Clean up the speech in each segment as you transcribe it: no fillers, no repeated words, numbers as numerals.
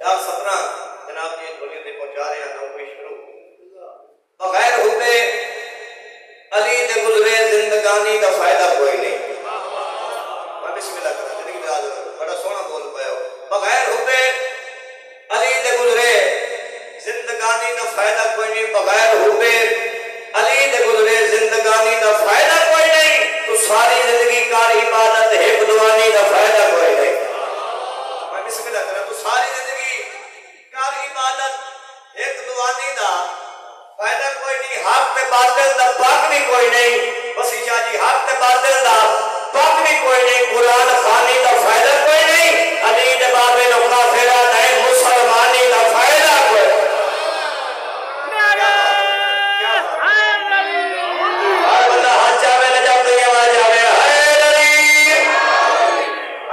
17 جناب جی بولی دے پہنچا رہے ہیں نوکری شروع بغیر ہوتے علی دے گزرے زندگانی دا فائدہ کوئی نہیں. میں بسم اللہ کرتا زندگی دا بڑا سونا بول پایا بغیر ہوتے علی دے گزرے زندگانی دا فائدہ کوئی نہیں. بغیر ہوتے علی دے گزرے زندگانی دا فائدہ کوئی نہیں. تو ساری زندگی کار عبادت ہے بدوانی دا فائدہ کوئی نہیں. میں بسم اللہ کرتا تو ساری زندگی کار عبادت ایک دوانی دا فائدہ کوئی نہیں. حق تے باطل دا پاک بھی کوئی نہیں. وسیع شاہ جی حق تے باطل دا پاک بھی کوئی نہیں. قرآن خانی دا فائدہ کوئی نہیں. علی دے بابے نو کافرہ نہیں مسلمانی دا فائدہ کوئی نہیں. ہر بندہ ہاتھ جاوے نہ جاؤ دنیا میں جاوے حید علی.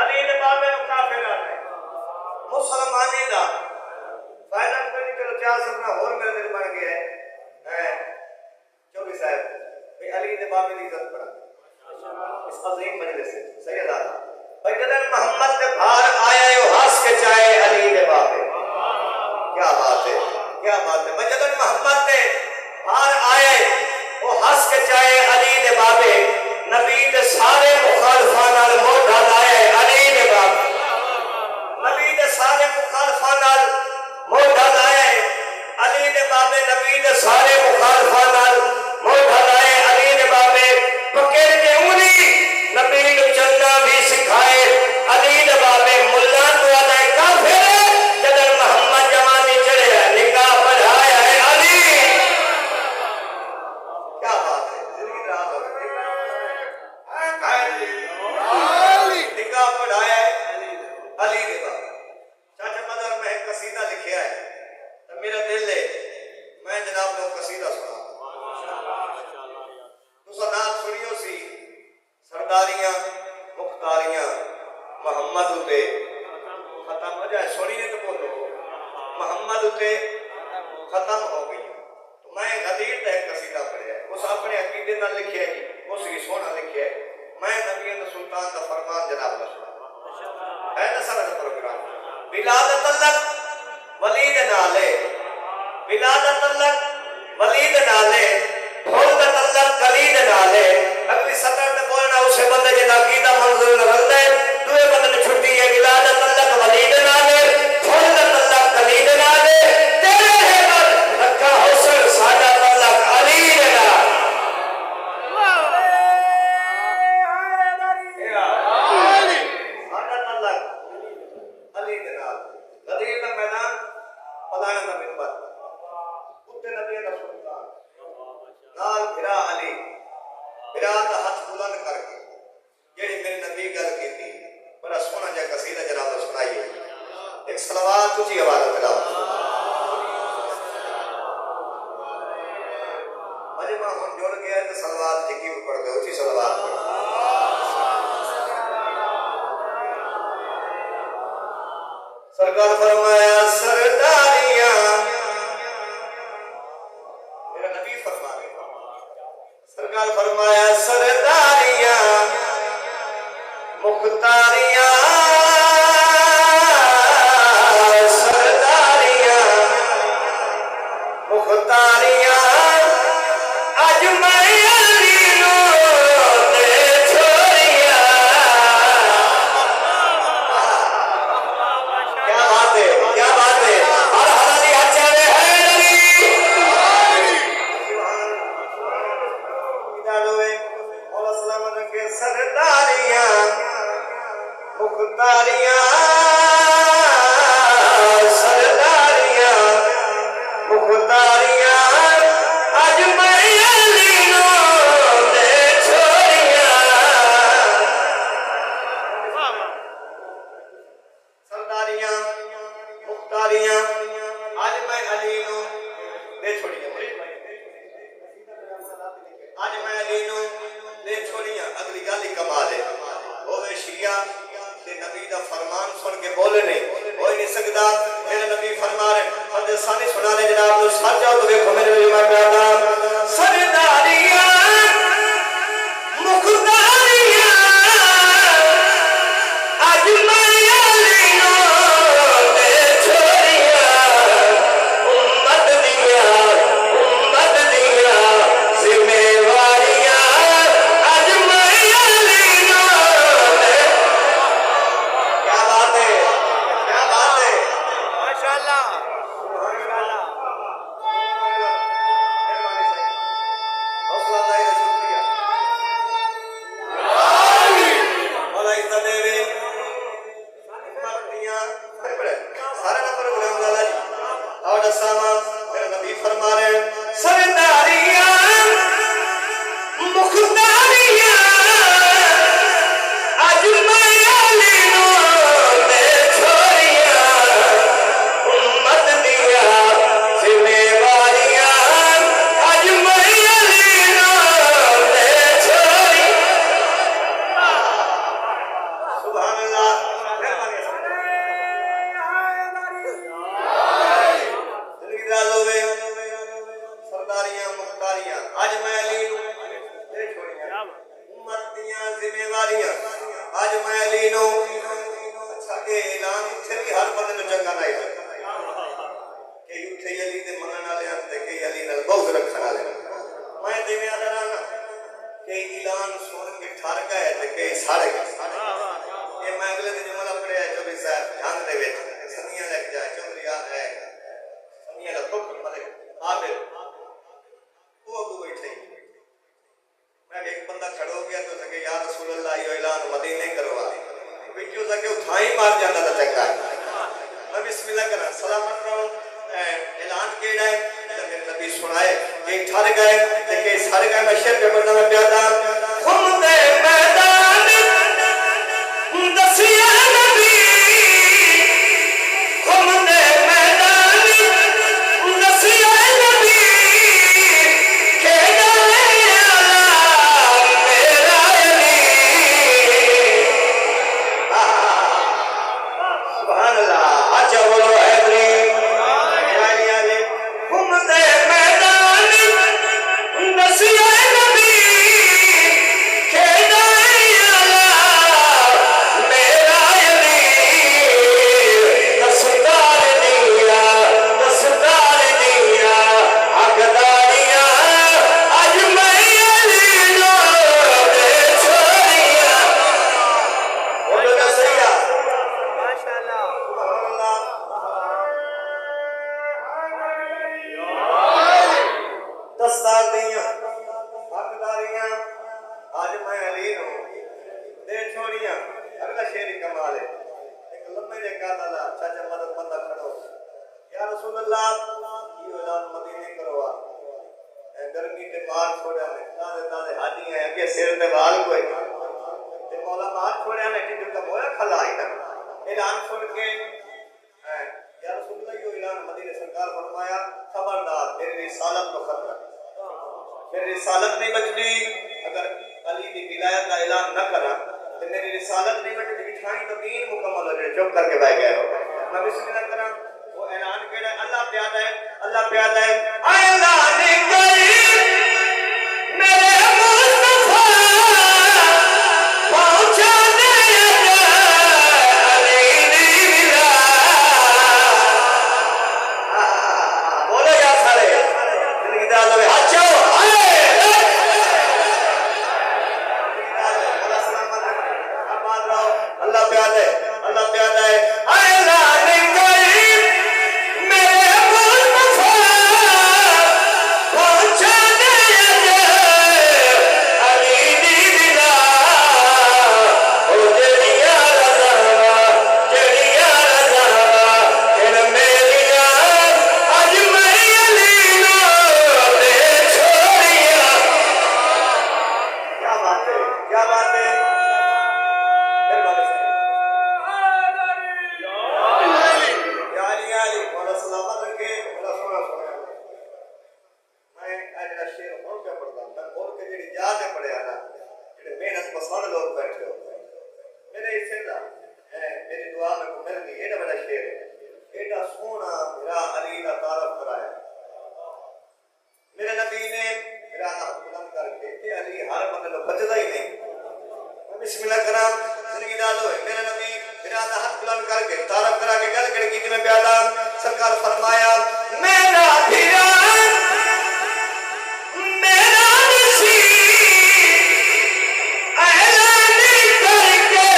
علی دے بابے نو کافرہ نہیں مسلمانی دا فائدہ کوئی نہیں. چلو چار سپنا ہور میرے دل بن گیا ہے چوبی صاحب علی دے بابے دی عزت پڑا اس عظیم مجلس سے سید آدھا بھائی جدن محمد دے بھار آیا ہے وہ ہاس کے چاہے علی دے بابے. کیا بات ہے کیا بات ہے. بھائی جدن محمد دے بھار آیا ہے وہ ہاس کے چاہے علی دے بابے. نبی دے سارے مخالفان نال موڈھا لائے علی دے بابے. نبی دے سارے مخالفان نال موڈھا لائے علی دے بابے. نبی دے سارے مخالفان نال موڈھا لائے علی دے بابے. پکڑ کے انگلی نبی نو چلنا بھی سکھائے علی دے بابے. ملا تو آدھے کافر جدن محمد جمانی چڑھے نکاح پڑھایا ہے علی. کیا بات ہے زندگی رات ہو نکاح پڑھایا ہے علی دے بابے. چاچا مدر میں ایک قصیدہ لکھیا ہے تو میرا دل ہے میں جناب لوگ قصیدہ سنا تو سنات سنیو سی سرداریاں مختاریاں محمد اتے ختم ہو جائے. سنیے تو بولو محمد اتے ختم ہو گئی. تو میں غدیر تے قصیدہ پڑھیا ہے اس اپنے عقیدے نال لکھیا ہے اس کی سونا لکھیا ہے. میں نبی سلطان دا فرمان جناب دا سنا ہے نا سارا پروگرام. ولادت اللہ ولید نالے ولادت اللہ ولید نالے خلدت اللہ کلید نالے. اگلی سطر تے بولنا اسے بندے جدا عقیدہ منظور رکھتا ہے دوے بندے نے چھٹی ہے. ولادت اللہ ولید نالے خلدت اللہ کلید نالے تیرے ہے بل رکھا حسن ساڈا تعلق علی دے نال. ساڈا تعلق علی دے نال. غدیر دا میدان پلان دا منبر اتنے نبی دا سلطان نال بھرا علی. بھرا دا ہاتھ بلند کر کے جیڑی میرے نبی گل کی تھی بڑا سونا جا قصیدہ جناب دا سنائیے. ایک صلوات اونچی آواز میں پڑھاؤ. مجمع ہن جڑ گیا ہے تو صلوات جکی پڑھ دو اونچی صلوات پڑھ. سرکار فرمایا سرداریاں میرا نبی فرما رہے سرکار فرمایا سرداریاں مختاریاں سرداریاں مختاریاں اج میں علی نو دے چھوڑیاں. کیا بات ہے کیا بات ہے. ہر حالی اچھا ہے علی. اور اسلام رکھے سرداریاں مختاریاں سرداریاں مختاریاں اج میں علی نو دے چھوڑیاں. سرداریاں مختاریاں اج میں علی نو دے چھوڑیاں. اج میں علی نو دے چھوڑیاں. اگلی گل ہی کمال ہے. ہوے شیعہ تے نبی دا فرمان سن کے بولے نہیں ہو ہی نہیں سکتا. میرے نبی فرما رہے حدیث سانی سنا دے جناب تو سچ جاؤ تو دیکھو میرے نبی میں کہتا سرداریاں مختاریاں اج میں علی نو دے چھوڑیاں. امت دیاں ذمہ واریاں اج میں علی نو اچھا کہ اعلان اتھے بھی ہر بندے نو چنگا نہیں لگدا کہ اتھے علی دے منن والے تے کہ علی نال بغض رکھن والے میں ذمہ دار ہاں کہ اعلان سن کے ٹھر گئے تے کہ سڑ گئے یہ میں اگلے دن جملہ پڑھیا چودھری صاحب جنگ دے وچ سنیاں لے کے جائے چودھری آ ہے سنیاں دا پھک ملے عابد وہ اگو بیٹھے میں ایک بندہ کھڑا ہو گیا تو سکے یا رسول اللہ یہ اعلان مدینے کروا وچوں سکے اٹھائی مار جاندا تے چنگا ہے میں بسم اللہ کرا سلامت رہو اعلان کیڑا ہے تے میرے نبی سنائے کہ ٹھر گئے تے کہ سڑ گئے میں شعر پہ پڑھنا میں پیادا ہم دے میدان دسیا نبی ہم دے میدان دسیا نبی کہ سبحان اللہ اچھا بولو حیدری ہم دے میدان دسیا نبی کہ میرا علی دستار دیا حقداریاں اج میں علی نو دے چھوڑیاں بولو نا سیدہ دستار دیاں حقداریاں آج میں علی نو دے چھوڑیاں اگلا شعری کمال ہے ایک لمبے نے کہا تھا چاچا مدد بندہ کھڑو یا رسول اللہ یہ اعلان مدینے کروا گرمی تے مار چھوڑیا نے تازے حاجی ہیں اگے سر تے وال کوئی تے مولا مار چھوڑیا نے جن کا مویا کھلا ہے نا اعلان سن کے یا رسول اللہ یہ اعلان مدینے سرکار فرمایا خبردار میری رسالت کو خطرہ میری رسالت نہیں بچتی اگر علی کی ولایت کا اعلان نہ کرا تو میری رسالت نہیں بچتی بٹھائی تو دین مکمل ہو جائے چپ کر کے بیٹھ گئے ہو میں بسم اللہ کرا وہ اعلان کیڑا ہے اللہ پیادہ ہے اعلان کری میرے مصطفیٰ پہنچا دے علی دی ولایت بولو یا سارے زندگی دا لوے ہاتھ چاہو اللہ پیادہ ہے اعلان کری میرے مصطفیٰ پہنچا دے علی دی ولایت او جڑیاں رضاواں ان میریاں اج میں علی نو دے چھوڑیاں کیا بات ہے میرے نبی نے میرا ہاتھ بلند کر کے کہ علی ہر بندے کو بچدا ہی نہیں بسم اللہ کرام زندگی ڈال ہوئے میرے نبی میرا ہاتھ بلند کر کے تعارف کرا کے گل کر کی میں پیادا سرکار فرمایا میرا پھرا میرا نسی اعلان کر کے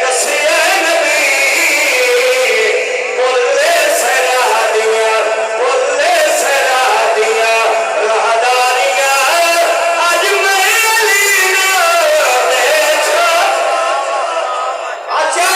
دسیا نبی بولے سرا دیا راہداریاں اج میں علی نو دے اچھا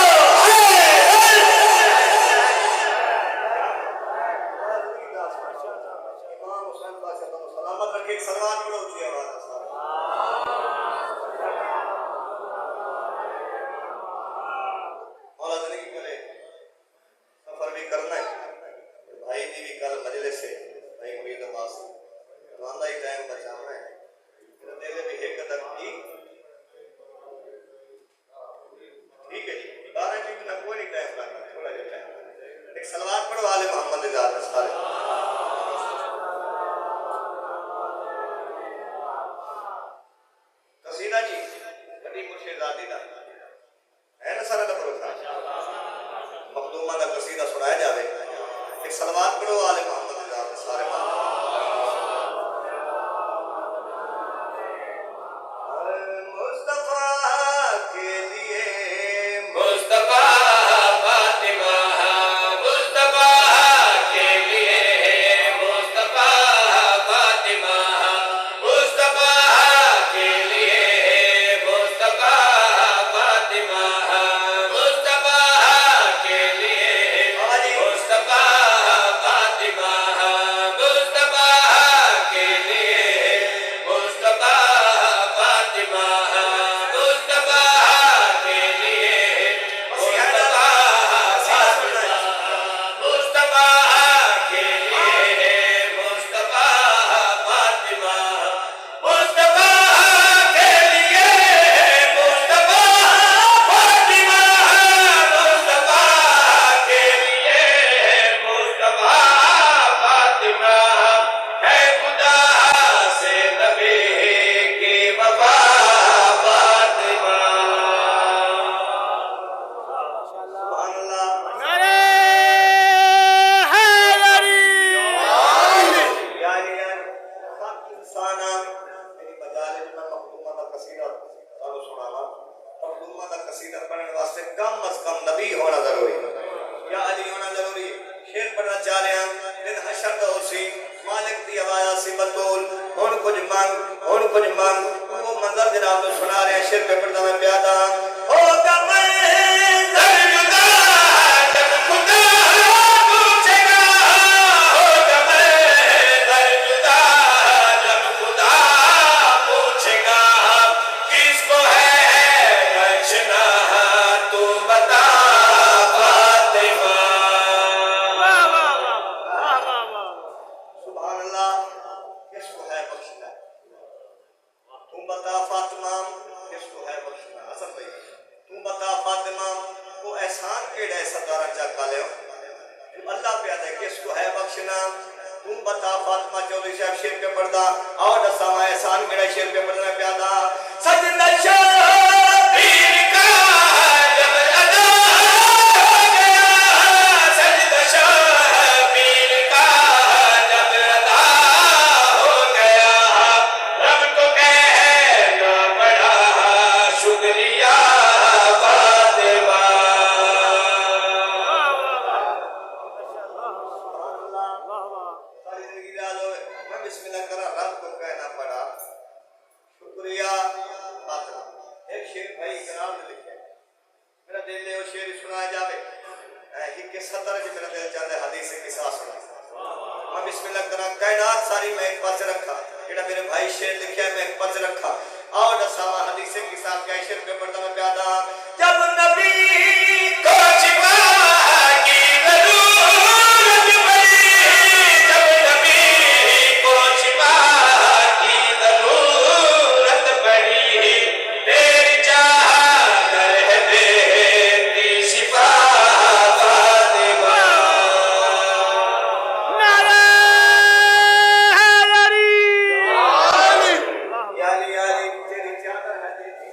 آزادی دا ہے نا سارا دا پروگرام مخدومہ دا قصیدہ سنایا جاوے ایک صلوات پڑھو آل محمد دی ذات سارے مصطفیٰ کے لیے مصطفیٰ فاطمہ مصطفیٰ کے لیے مصطفیٰ فاطمہ مصطفیٰ کے لیے مصطفیٰ فاطمہ مصطفیٰ کے لیے مصطفیٰ فاطمہ مصطفیٰ کے لیے مصطفیٰ فاطمہ مصطفیٰ کے لیے مصطفیٰ کے لیے مصطفیٰ فاطمہ مصطفیٰ کے لیے مصطفیٰ فاطمہ مصطفیٰ کے لیے مصطفیٰ فاطمہ ہے خدا سے نبی کی وفا فاطمہ سبحان اللہ یعنی خط انسانا میری مجالس میں مخدومہ دا قصیدہ سانو سنانا مخدومہ دا قصیدہ پڑھنے واسطے کم از کم نبی ہونا ضروری یا علی ہونا ضروری شعر پڑھنا چاہ رہے ہیں دن حشر دا اسی مالک دی آواز سی بطول ہن کچھ مانگ وہ منظر جناب تو سنا رہے ہیں شعر پہ پڑھتا میں پیادا ہوگا منظر جدا جب خدا پوچھے گا ہوگا منظر جدا جب خدا پوچھے گا کس کو ہے بخشنا تو بتا فاطمہ سبحان اللہ کس کو ہے بخشنا تم بتا فاطمہ کس کو ہے بخشنا حسن بھائی تم بتا فاطمہ وہ احسان کیڑا ہے سردارہ چاکا لے ہو اللہ پہ آتا ہے کس کو ہے بخشنا تم بتا فاطمہ چولی صاحب شیر پہ پڑھدا اور دسامہ احسان کیڑا شیر پہ پڑھنا پہ آتا سجدہ شبیر کا جب ادا ہو گیا سجدہ شبیر کا جب ادا ہو گیا رب کو کہنا پڑا شکریہ فاطمہ ساری زندگی یاد ہوئے میں بسم اللہ کرا رب کو کہنا پڑا شکریہ فاطمہ ایک شعر بھائی اقرام نے لکھا ہے میرا دل لے وہ شعر سنایا جاوے ہی کے سطر جو میرا دل چاہتا ہے حدیث سے قصہ سنا میں بسم اللہ کرا کائنات ساری میں ایک پاس رکھا جڑا میرے بھائی شعر لکھا ہے میں ایک پاس رکھا اور دساوا حدیث سے قصہ کیا شعر پہ پڑھتا میں پیادا جب نبی کو چھپا کی ضرورت پڑی جب نبی کو چھپا کی ضرورت پڑی تیری چاہت ہے دیتی شفا فاطمہ یعنی تیری چاہت ہے دیتی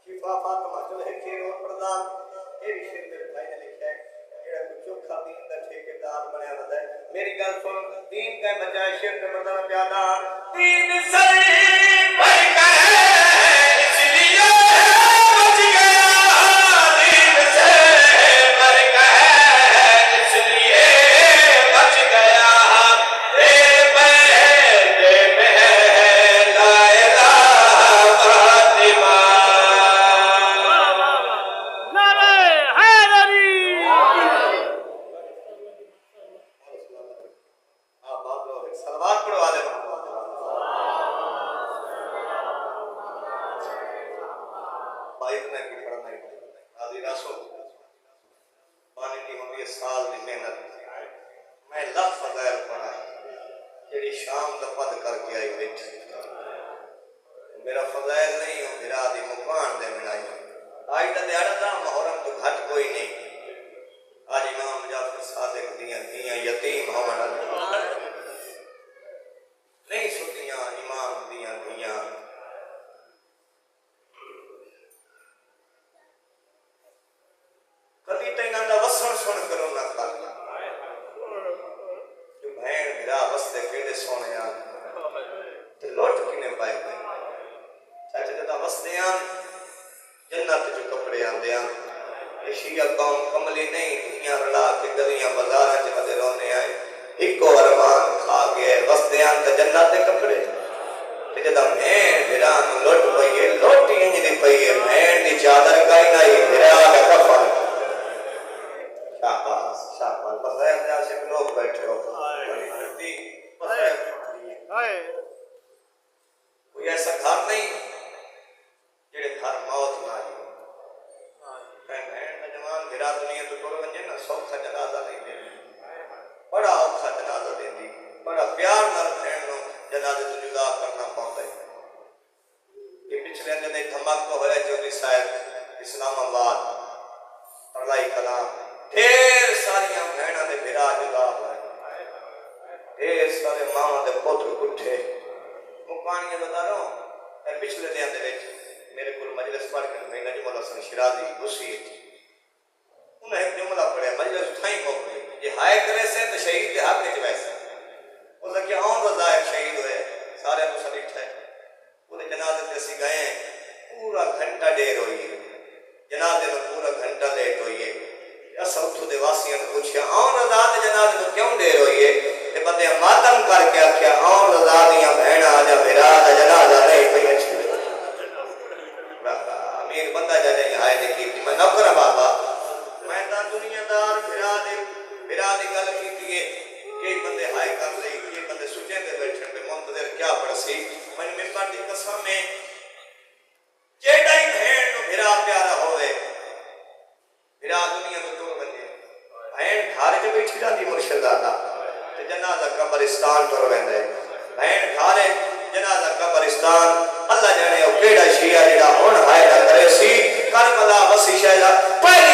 شفا فاطمہ چلو ایک شعر اور پڑھدا یہ بھی شعر میرے بھائی نے لکھا ہے جڑا کوئی چوکھا دین دا ٹھیکیدار بنیا ہوتا ہے میری گل سن دین کا بچائے شعر پہ پڑھدا میں پیادا دین سر پر کا ہے اس لیے بچ گیا دین سے پر کا ہے اس لیے بچ گیا تیرے پہلے میں ہے لا الہ فاطمہ آپ لوگ صلوات پڑھو آل محمد بھائی اتنا کی پڑھنا ہی آدھی راسو پانی کی ہوئی ہے سال دی محنت میں لفظ فضائل پڑھا جیڑی شام دا پد کر کے آئی بیٹھ میرا فضائل نہیں ہوں میرا آدھی مقان دے منائی آج دا دیارہ دا محرم تو گھٹ کوئی نہیں آج امام جعفر صادق دیاں یتیم ہومن نہیں سنیاں امام دیاں وسدیاں جنت جو کپڑے آندیاں شیعہ قوم کملی نہیں دنیا رلا کے گلیاں بازاراں چ ودے رونے آئے ہکو ارمان کھا گئے وسدیاں تے جنت دے کپڑے تے جدا بھین بھران لٹ پئی لوٹی انج دی پئی بھین دی چادر کائی نائی بھرا دا کفن شاباش شاباش بغیر دے عاشق لوگ بیٹھے ہو کوئی ایسا گھر نہیں جڑے گھر موت نہ آئی کہیں بہن نوجوان بھرا دنیا تو ٹر ونجے نا سوکھا جنازہ نہیں دینی بڑا اوکھا جنازہ دیندی بڑا پیار نال بہن نو جنازے تو جدا کرنا پوندا ہے یہ پچھلے دن دھماکہ ہویا چودھری صاحب اسلام آباد پرلائی کلام ڈھیر ساریاں بہناں دے بھرا جدا ہوئے ڈھیر سارے ماں دے پتر کٹھے مکانیاں بتا رہا ہوں پچھلے دن دے میرے کو مجلس پڑھ کے میں نجم الحسن شیرازی گسی انہیں ایک جملہ پڑھیا مجلس تھائیں موقعی یہ ہائے کرے سے تو شہید کے حق میں ویسا وہ کہ آن رضا ایک شہید ہوئے سارے مسلم تھے وہ جنازے تے اسی گئے پورا گھنٹہ دیر ہوئی جنازے میں پورا گھنٹہ لیٹ ہوئی ہے اصل اتھو دے واسیاں نے پوچھا آن رضا دے جنازے میں کیوں دیر ہوئی ہے یہ بندے ماتم کر کے آکھیا آن رضا دیاں بہنا آجا بھرا دا جنازہ نہیں پہ اچھی امیر بندہ جا جائیں ہائے دیکھی تھی میں نوکر بابا میں تا دنیا دار بھرا دی گل کی تھی کہ بندے ہائے کر لئی یہ بندے سجے دے بیٹھن پہ منتظر کیا پڑ سی میں ممبر دی قسم میں جیڑا ہی بہن نو بھرا پیارا ہوئے بھرا دنیا میں دور بندے بہن گھارے جو بیٹھی رہتی مرشد آتا جنازہ قبرستان پر رہندے بہن گھارے جنازہ قبرستان اللہ جانے او کیڑا شیعہ جڑا ہن ہائے نہ کرے سی کربلا وسی شہزاد پہلے